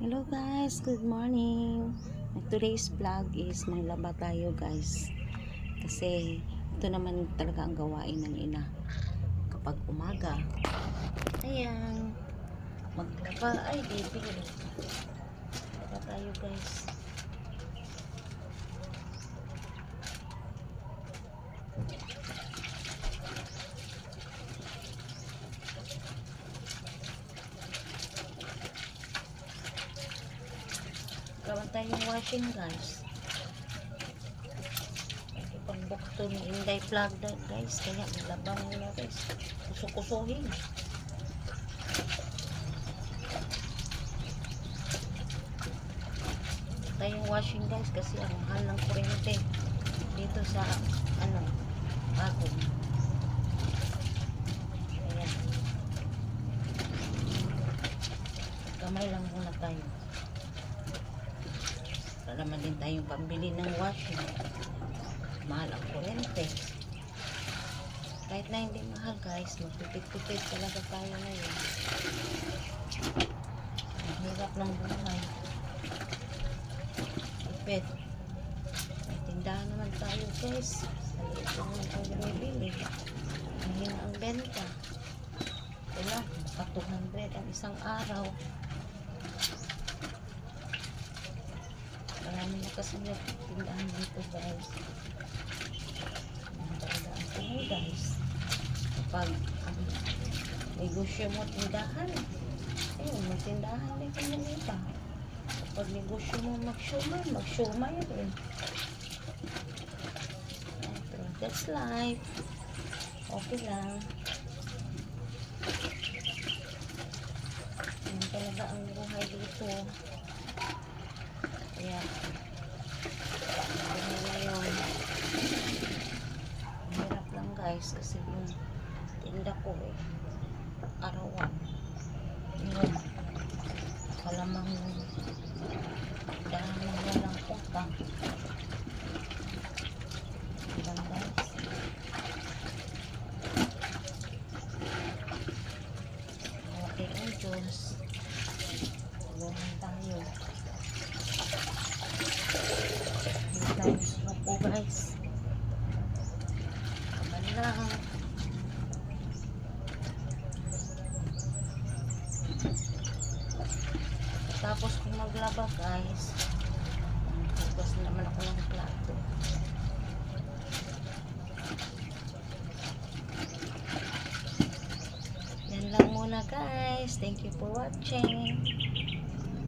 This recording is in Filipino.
Hello guys, good morning. Today's vlog is manglaba tayo guys. Kasi ito naman talaga ang gawain ng ina kapag umaga. Ayan, maglaba. Ay, baby. Maglaba tayo guys. Gawan tayong washing guys. Pagbukto ni Inday vlog guys. Kaya maglaba muna guys. Kusok-kusohin. Tayong washing guys kasi ang mahal ng kuryente dito sa bago. Ayan. Kamay lang muna tayo. Para naman din tayong pambili ng washing. Mahal ang kuryente. Kahit na hindi mahal guys, magpipit-pipit talaga tayo ngayon. Ang hirap ng buhay. Pipit. May tindahan naman tayo guys. Sa liit lang tayo bumibili. Mahina ang benta. Wala, maka 200 ang isang araw. Marami na kasi yung tindahan dito guys. Talaga ang tuloy guys. Kapag negosyo mo tindahan, ayun, may tindahan din ka ng iba. Kapag negosyo mo mag-showmay rin. Ito, that's life. Okay lang. Yan talaga ang buhay dito. Kaya ngayon hirap lang guys kasi yung tinda ko arawan yun kalamang dahil walang utang ilang guys okay ang Diyos tulungan tayo. Tapos na po guys. Kaman lang. Tapos kung maglaba guys, tapos naman ako ng plato. Yan lang muna guys. Thank you for watching.